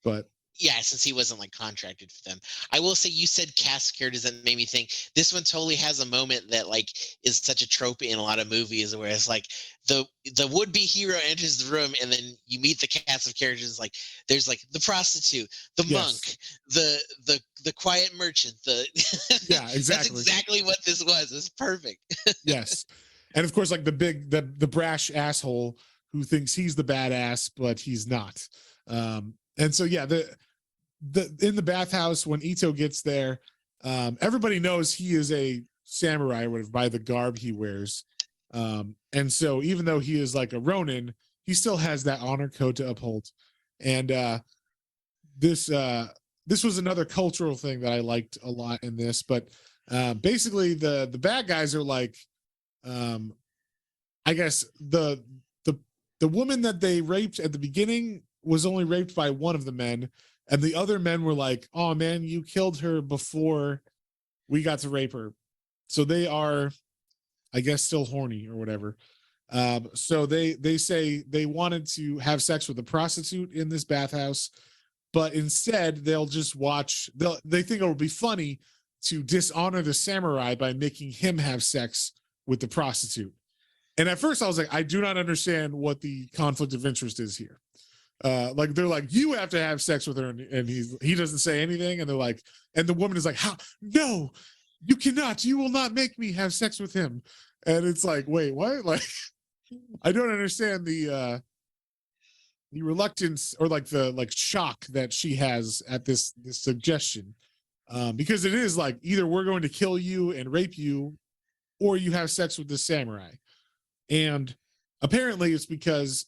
But Yeah, since he wasn't like contracted for them. I will say, you said cast characters, that made me think this one totally has a moment that like is such a trope in a lot of movies, where it's like the would be hero enters the room, and then you meet the cast of characters. Like there's like the prostitute, the Yes. monk, the quiet merchant. The Yeah, that's exactly. exactly what this was. It's perfect. Yes. And of course, like the brash asshole who thinks he's the badass, but he's not. And so yeah, the in the bathhouse when Ito gets there, everybody knows he is a samurai or whatever by the garb he wears. And so even though he is like a Ronin, he still has that honor code to uphold. And this was another cultural thing that I liked a lot in this. But basically, the bad guys are like, I guess the woman that they raped at the beginning was only raped by one of the men, and the other men were like, "Oh man, you killed her before we got to rape her." So they are, I guess, still horny or whatever. So they say they wanted to have sex with a prostitute in this bathhouse, but instead they'll just watch. They think it would be funny to dishonor the samurai by making him have sex with the prostitute. And at first I was like, I do not understand what the conflict of interest is here. Like they're like, you have to have sex with her, and he doesn't say anything, and they're like, and the woman is like, how? No, you cannot. You will not make me have sex with him. And it's like, wait, what? Like, I don't understand the reluctance or like the like shock that she has at this suggestion, because it is like either we're going to kill you and rape you, or you have sex with this samurai. And apparently it's because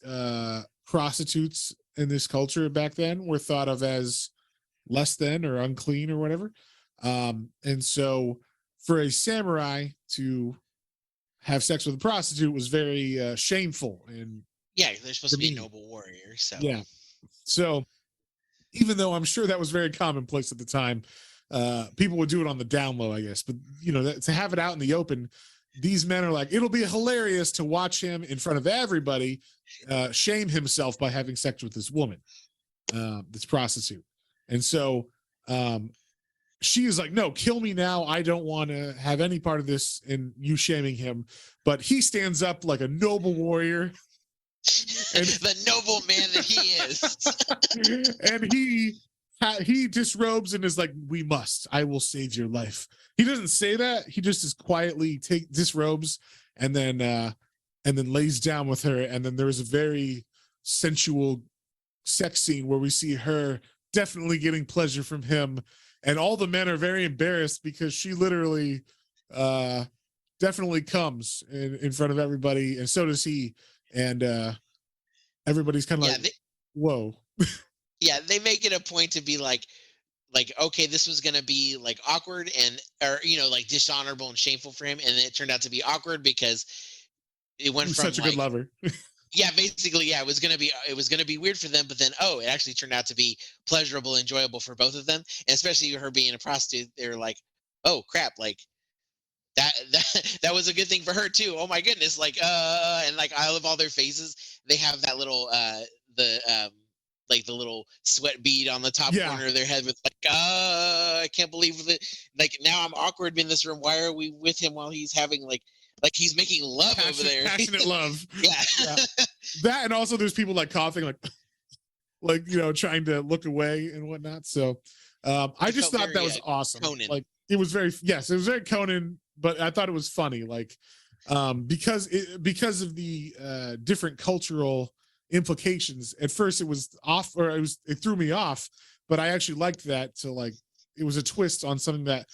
prostitutes in this culture back then were thought of as less than or unclean or whatever. And so for a samurai to have sex with a prostitute was very shameful and Yeah, they're supposed to be a demeaning. noble warrior. So Yeah. So even though I'm sure that was very commonplace at the time, people would do it on the down low, I guess. But you know, to have it out in the open, these men are like, it'll be hilarious to watch him in front of everybody shame himself by having sex with this woman, this prostitute. And so she is like, no, kill me now. I don't want to have any part of this and you shaming him. But he stands up like a noble warrior. And the noble man that he is. And he disrobes and is like, I will save your life. He doesn't say that. He just is quietly disrobes and then lays down with her. And then there's a very sensual sex scene where we see her definitely getting pleasure from him. And all the men are very embarrassed because she literally definitely comes in front of everybody. And so does he. And everybody's kind of like, whoa. Yeah, they make it a point to be like, okay, this was gonna be like awkward or like dishonorable and shameful for him, and it turned out to be awkward because it went from such a good lover. Yeah, basically, yeah, it was gonna be weird for them, but then it actually turned out to be pleasurable, enjoyable for both of them, and especially her being a prostitute. They were like, oh crap, like that was a good thing for her too. Oh my goodness, like and like I love all their faces. They have that little like the little sweat bead on the top corner of their head with like, I can't believe it. Like now I'm awkward in this room. Why are we with him while he's having like he's making love over there? Passionate love. Yeah. That, and also there's people like coughing, like trying to look away and whatnot. So I just thought that was awesome. Conan. Like it was very Conan, but I thought it was funny, like because of the different cultural implications. At first it was off, or it threw me off, but I actually liked that. To like, it was a twist on something that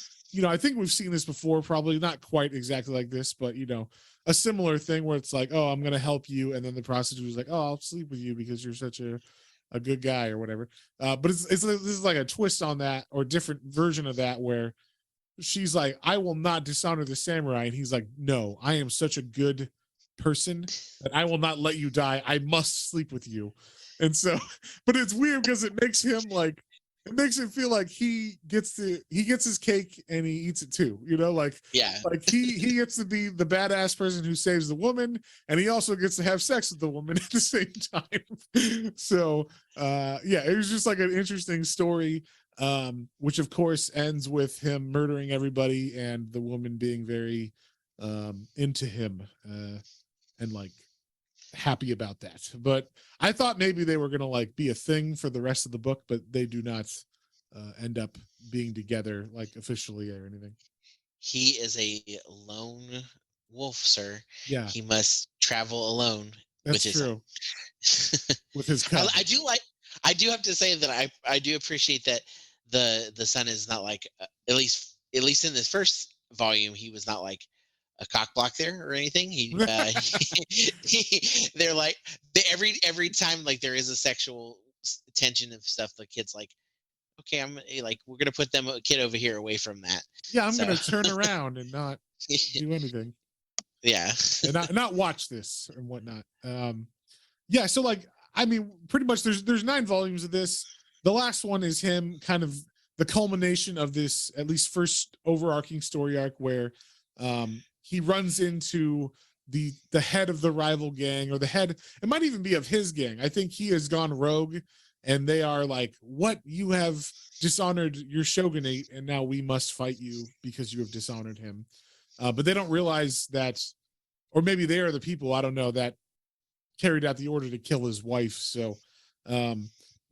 I think we've seen this before, probably not quite exactly like this, but a similar thing where it's like, oh, I'm gonna help you, and then the prostitute is like, oh, I'll sleep with you because you're such a good guy or whatever. But this is like a twist on that, or different version of that, where she's like, I will not dishonor the samurai, and he's like, no, I am such a good person that I will not let you die. I must sleep with you. And so, but it's weird because it makes him like it makes it feel like he gets his cake and he eats it too. You know, Yeah. like he gets to be the badass person who saves the woman, and he also gets to have sex with the woman at the same time. So yeah, it was just like an interesting story, which of course ends with him murdering everybody and the woman being very into him and like happy about that. But I thought maybe they were gonna like be a thing for the rest of the book, but they do not end up being together like officially or anything. He is a lone wolf, sir. Yeah, He must travel alone with that's his true. hunt. With his I, cub. I do like. I do have to say that I do appreciate that the son is not like at least in this first volume he was not like a cock block there or anything. They're like every time like there is a sexual tension of stuff, the kid's like, okay, I'm like we're gonna put them a kid over here away from that. Yeah, I'm So gonna turn around and not do anything yeah. and not watch this and whatnot. Yeah, so like I mean, pretty much there's 9 volumes of this. The last one is him kind of the culmination of this at least first overarching story arc where he runs into the head of the rival gang or the head, it might even be of his gang. I think he has gone rogue and they are like, what, you have dishonored your shogunate and now we must fight you because you have dishonored him. But they don't realize that, or maybe they are the people, I don't know, that carried out the order to kill his wife. So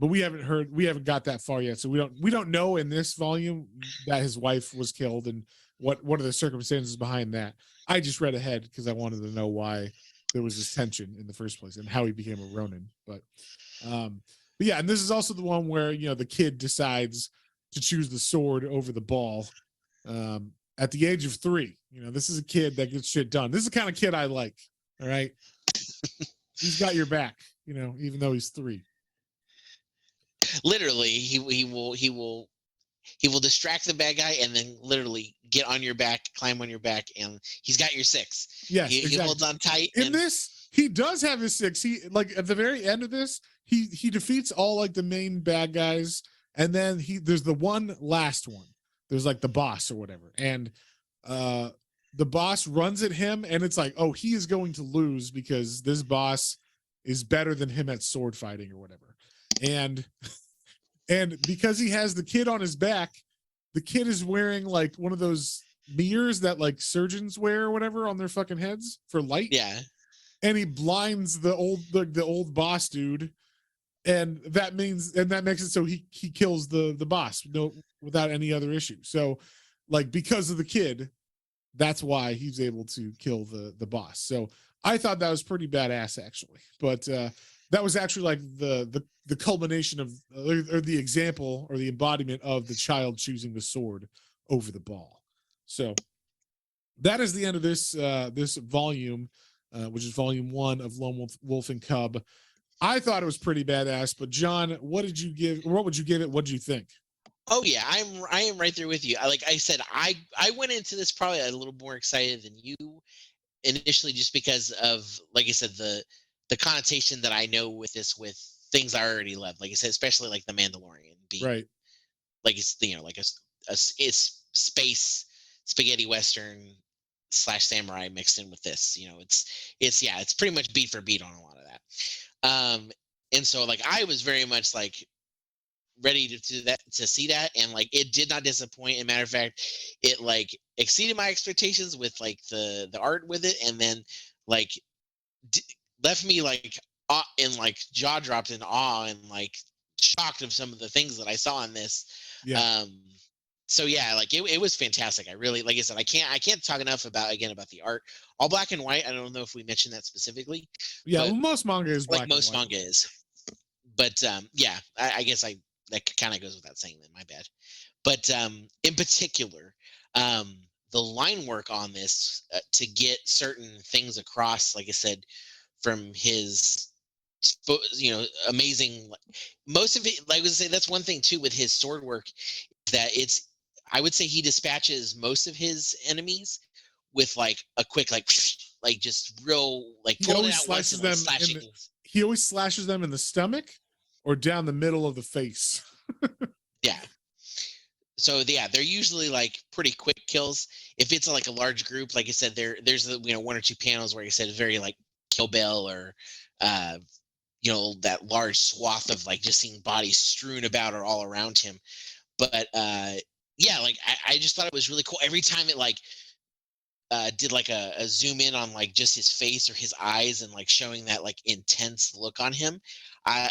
but we haven't got that far yet, so we don't know in this volume that his wife was killed and what are the circumstances behind that. I just read ahead because I wanted to know why there was this tension in the first place and how he became a Ronin. But yeah, and this is also the one where the kid decides to choose the sword over the ball at the age of 3. This is a kid that gets shit done. This is the kind of kid I like. All right, he's got your back, even though he's 3. Literally, he will distract the bad guy and then literally get on your back, climb on your back, and he's got your 6. Yes, he exactly. holds on tight. In this, he does have his 6. He like at the very end of this, he defeats all like the main bad guys, and then there's the one last one. There's like the boss or whatever, and the boss runs at him, and it's like, oh, he is going to lose because this boss is better than him at sword fighting or whatever, and because he has the kid on his back, the kid is wearing like one of those mirrors that like surgeons wear or whatever on their fucking heads for light. Yeah. And he blinds the old boss dude, and that makes it so he kills the boss without any other issue. So like because of the kid, that's why he's able to kill the boss. So I thought that was pretty badass actually. But that was actually like the culmination of or the example or the embodiment of the child choosing the sword over the ball. So that is the end of this this volume, which is volume 1 of Lone Wolf and Cub. I thought it was pretty badass, but John, what would you give it? What did you think? Oh yeah, I am right there with you. Like I said, I went into this probably a little more excited than you initially, just because of, like I said, the connotation that I know with this, with things I already love. Like I said, especially like the Mandalorian being Right. like it's like it's space spaghetti western / samurai mixed in with this. It's pretty much beat for beat on a lot of that. And so like I was very much like ready to do that, to see that, and like it did not disappoint. As a matter of fact, it like exceeded my expectations with like the art with it, and then like left me like in like jaw dropped in awe and like shocked of some of the things that I saw in this. Yeah. So yeah, like it was fantastic. I really, like I said, I can't talk enough about the art. All black and white. I don't know if we mentioned that specifically. Yeah, well, most manga is black like most and white. manga is. But yeah, I guess that kind of goes without saying. Then my bad. But in particular, the line work on this to get certain things across, like I said, from his amazing, most of it, like I would say, that's one thing too with his sword work, that I would say he dispatches most of his enemies with like a quick like just real like He always slashes them he always slashes them in the stomach or down the middle of the face. Yeah. So yeah, they're usually like pretty quick kills. If it's like a large group, like I said, there's one or two panels where I said very like Kill Bill or uh that large swath of like just seeing bodies strewn about or all around him. But yeah, like I just thought it was really cool. Every time it like did like a zoom in on like just his face or his eyes and like showing that like intense look on him. I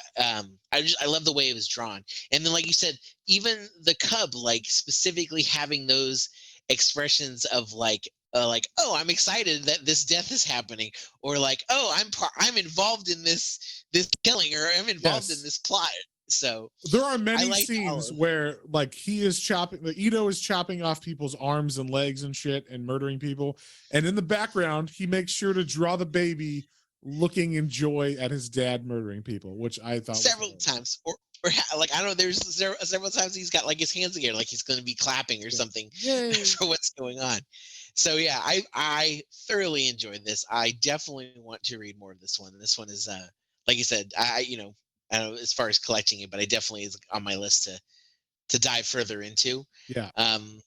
love the way it was drawn. And then like you said, even the cub like specifically having those expressions of like oh, I'm excited that this death is happening, or like oh, I'm involved in this killing, or I'm involved in Yes. this plot. So There are I many liked all scenes of where like the Ito is chopping off people's arms and legs and shit and murdering people, and in the background he makes sure to draw the baby looking in joy at his dad murdering people, which I thought was several hilarious. times, or like I don't know. There's several times he's got like his hands together, like he's going to be clapping or Yeah. something Yay. for what's going on. So yeah, I thoroughly enjoyed this. I definitely want to read more of this one. This one is like you said, I don't know as far as collecting it, but I definitely is on my list to dive further into. Yeah. Um,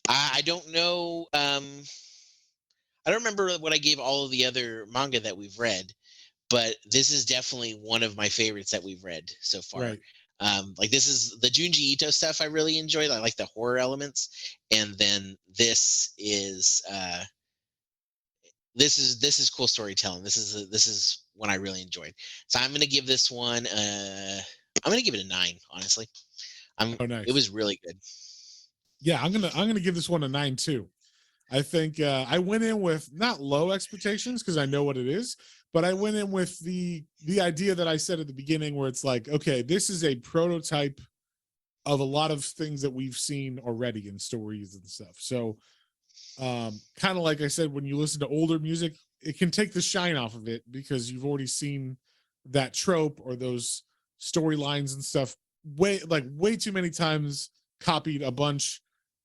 I don't know. I don't remember what I gave all of the other manga that we've read, but this is definitely one of my favorites that we've read so far. Right. Like this is the Junji Ito stuff I really enjoyed. I like the horror elements, and then this is cool storytelling. This is one I really enjoyed. So I'm gonna give this one. I'm gonna give it a 9. Honestly, Oh, it nice. was really good. Yeah, I'm gonna give this one a 9 too. I think I went in with not low expectations because I know what it is, but I went in with the idea that I said at the beginning, where it's like, okay, this is a prototype of a lot of things that we've seen already in stories and stuff. So kind of like I said, when you listen to older music, it can take the shine off of it because you've already seen that trope or those storylines and stuff way too many times, copied a bunch,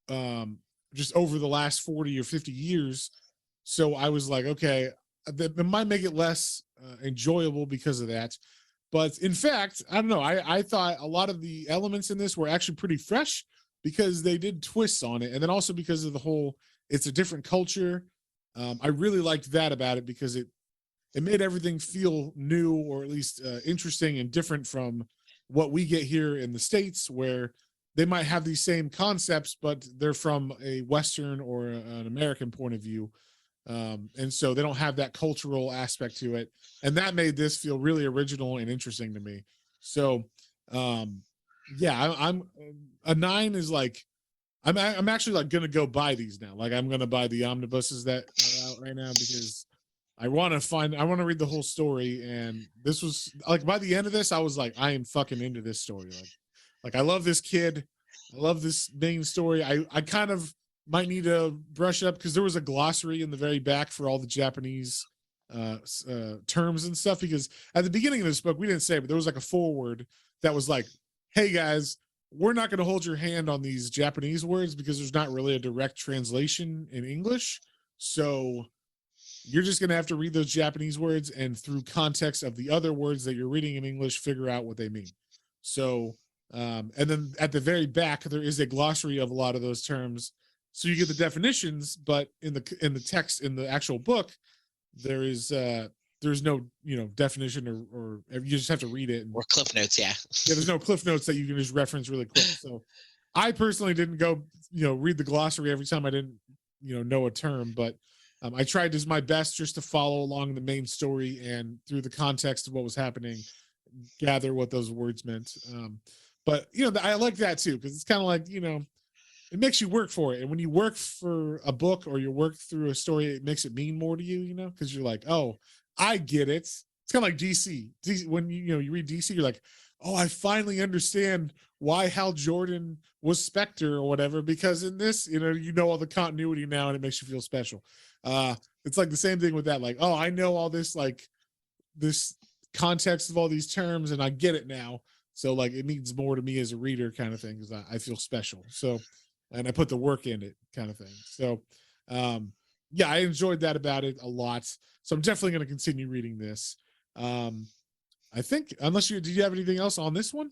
um just over the last 40 or 50 years. So I was like, okay, that might make it less enjoyable because of that. But in fact, I don't know. I thought a lot of the elements in this were actually pretty fresh because they did twists on it, and then also because of the whole, it's a different culture. I really liked that about it because it made everything feel new, or at least interesting and different from what we get here in the States, where they might have these same concepts, but they're from a Western or an American point of view. And so they don't have that cultural aspect to it. And that made this feel really original and interesting to me. So, um, yeah, I'm a 9 is like, I'm actually like gonna go buy these now. Like I'm gonna buy the omnibuses that are out right now because I want to read the whole story. And this was like, by the end of this, I was like, I am fucking into this story. Like I love this kid. I love this main story. I kind of might need to brush up because there was a glossary in the very back for all the Japanese terms and stuff. Because at the beginning of this book, we didn't say, but there was like a foreword that was like, hey guys, we're not going to hold your hand on these Japanese words because there's not really a direct translation in English. So you're just going to have to read those Japanese words, and through context of the other words that you're reading in English, figure out what they mean. So, and then at the very back, there is a glossary of a lot of those terms. So you get the definitions, but in the text, in the actual book, there's no, definition, or you just have to read it. And Or cliff notes, yeah. yeah, there's no cliff notes that you can just reference really quick. So I personally didn't go, read the glossary every time I didn't, know a term, but I tried as my best just to follow along the main story and through the context of what was happening, gather what those words meant. But I like that too, because it's kind of like, it makes you work for it. And when you work for a book or you work through a story, it makes it mean more to you, because you're like, oh, I get it. It's kind of like DC. When you read DC, you're like, oh, I finally understand why Hal Jordan was Spectre or whatever, because in this, all the continuity now, and it makes you feel special. It's like the same thing with that. Like, oh, I know all this, like this context of all these terms, and I get it now. So like, it means more to me as a reader, kind of thing, because I feel special. So, and I put the work in it, kind of thing. So, yeah, I enjoyed that about it a lot. So I'm definitely going to continue reading this. I think, unless did you have anything else on this one?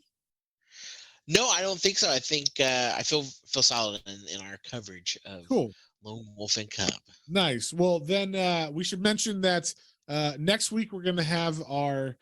No, I don't think so. I think I feel solid in our coverage of Cool. Lone Wolf and Cub. Nice. Well, then we should mention that next week we're going to have our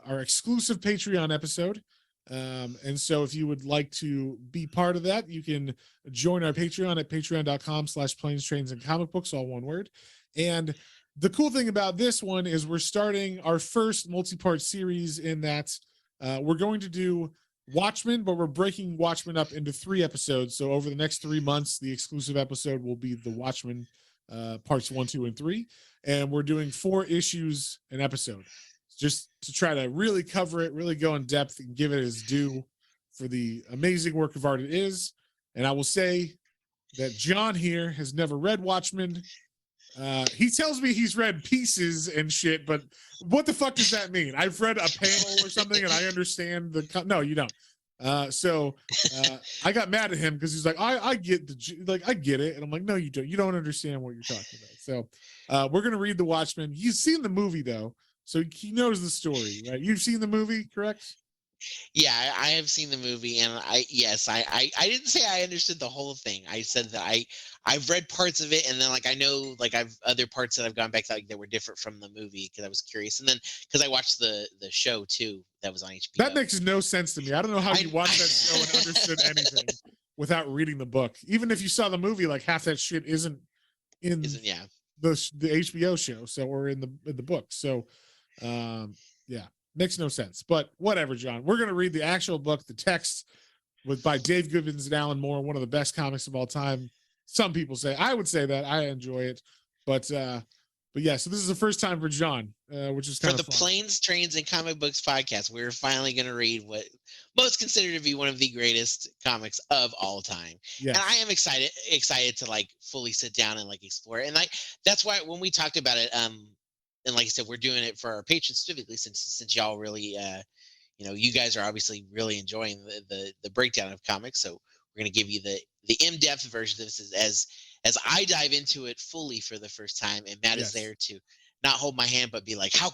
exclusive Patreon episode. And so if you would like to be part of that, you can join our Patreon at patreon.com/planes, trains, and comic books, all one word. And the cool thing about this one is we're starting our first multi-part series in that we're going to do Watchmen, but we're breaking Watchmen up into 3 episodes. So over the next 3 months, the exclusive episode will be the Watchmen parts 1, 2, and 3. And we're doing 4 issues an episode just to try to really cover it, really go in depth and give it its due for the amazing work of art it is. And I will say that John here has never read Watchmen. He tells me he's read pieces and shit, but what the fuck does that mean? I've read a panel or something and I understand no, you don't. So I got mad at him because he's like, I get I get it. And I'm like, no, you don't. You don't understand what you're talking about. So we're going to read The Watchmen. He's seen the movie though. So he knows the story, right? You've seen the movie, correct? Yeah, I have seen the movie, and I didn't say I understood the whole thing. I said that I've read parts of it, and then like I know like I've other parts that I've gone back that were different from the movie because I was curious, and then because I watched the show too that was on HBO. That makes no sense to me. I don't know how you watched that show and understood anything without reading the book. Even if you saw the movie, like half that shit isn't in the HBO show, so or in the book. So yeah, makes no sense. But whatever, John. We're gonna read the actual book, the text by Dave Gibbons and Alan Moore, one of the best comics of all time. Some people say. I would say that. I enjoy it. But yeah, so this is the first time for John, which is kind of for the fun. Planes, Trains, and Comic Books podcast. We're finally going to read what most considered to be one of the greatest comics of all time. Yes. And I am excited to like fully sit down and like explore it. And like that's why when we talked about it, and like I said, we're doing it for our patrons specifically since y'all really, you guys are obviously really enjoying the breakdown of comics. So we're going to give you the in-depth version of this as I dive into it fully for the first time, and Matt is there to not hold my hand, but be like, how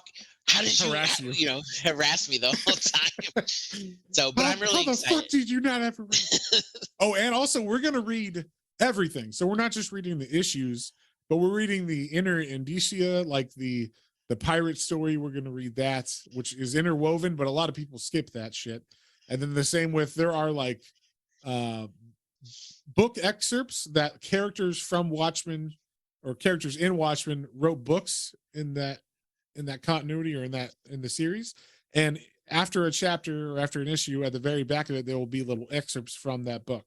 did you harass me the whole time? So, but I'm really excited. How the fuck did you not have to read? Oh, and also we're going to read everything. So we're not just reading the issues, but we're reading the inner indicia, like the pirate story. We're going to read that, which is interwoven, but a lot of people skip that shit. And then the same with, there are like book excerpts that characters from Watchmen or characters in Watchmen wrote books in that continuity or in the series. And after a chapter or after an issue, at the very back of it, there will be little excerpts from that book.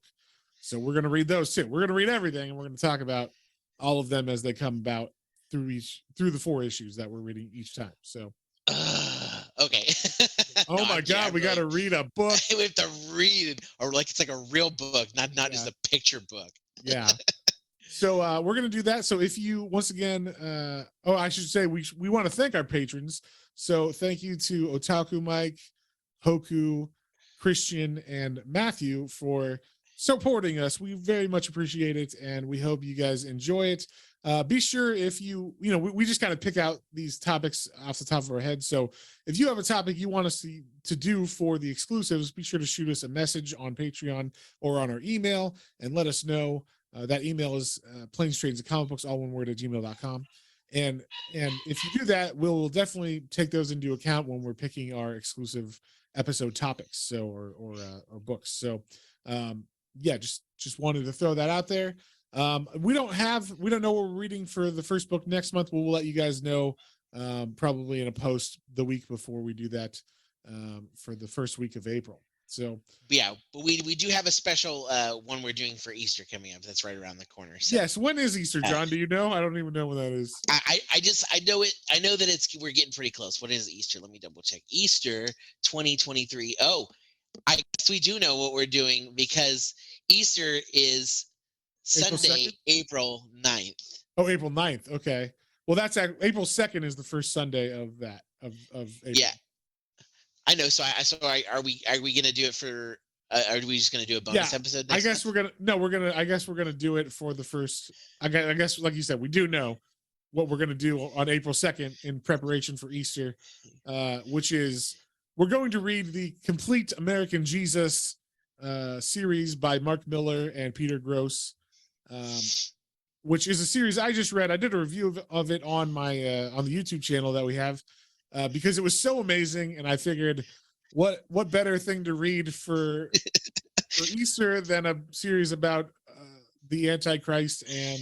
So we're going to read those too. We're going to read everything, and we're going to talk about all of them as they come about through the 4 issues that we're reading each time. So okay. Oh no, my God, we got to read a book. We have to read it, or like it's like a real book, not just a picture book. Yeah. So we're gonna do that. So if you once again, I should say we want to thank our patrons. So thank you to Otaku Mike, Hoku, Christian, and Matthew for supporting us. We very much appreciate it, and we hope you guys enjoy it. Be sure if we just kind of pick out these topics off the top of our head. So if you have a topic you want us to do for the exclusives, be sure to shoot us a message on Patreon or on our email and let us know. That email is planes, trains, and comic books, all one word, @gmail.com. And if you do that, we'll definitely take those into account when we're picking our exclusive episode topics. So or books. So yeah, just wanted to throw that out there. We don't know what we're reading for the first book next month. We'll let you guys know probably in a post the week before we do that for the first week of April. So yeah, but we do have a special one we're doing for Easter coming up. That's right around the corner. So, yes, when is Easter, John? Do you know? I don't even know when that is. I know it. I know that we're getting pretty close. What is Easter? Let me double check. Easter 2023. Oh, I guess we do know what we're doing because Easter is Sunday, April 9th. Oh, April 9th. Okay. Well, that's April 2nd is the first Sunday of that of April. Yeah. I know. So are we gonna do it for? Are we just gonna do a bonus episode? I guess month? I guess we're gonna do it for the first. I guess like you said, we do know what we're gonna do on April 2nd in preparation for Easter, which is we're going to read the Complete American Jesus series by Mark Miller and Peter Gross, which is a series I just read. I did a review of it on my on the YouTube channel that we have because it was so amazing, and I figured, what better thing to read for Easter than a series about the Antichrist and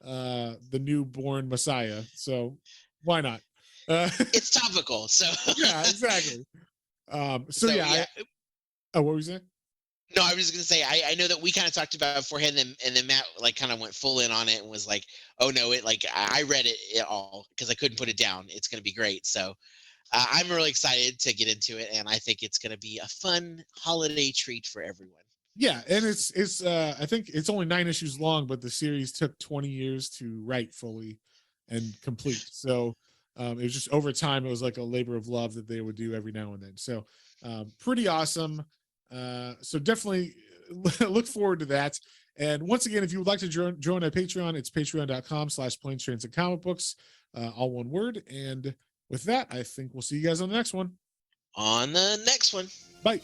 the newborn Messiah? So why not? It's topical, so Yeah, exactly. So yeah, oh, what were you saying? No, I was just gonna say I know that we kind of talked about it beforehand, and then Matt like kind of went full in on it and was like, "Oh no, it like I read it all because I couldn't put it down. It's gonna be great." So I'm really excited to get into it, and I think it's gonna be a fun holiday treat for everyone. Yeah, and it's I think it's only 9 issues long, but the series took 20 years to write fully and complete. So it was just over time, it was like a labor of love that they would do every now and then. So pretty awesome. So definitely look forward to that. And once again, if you would like to join our Patreon, it's patreon.com/planes, trains, and comic books, all one word. And with that, I think we'll see you guys on the next one. On the next one. Bye.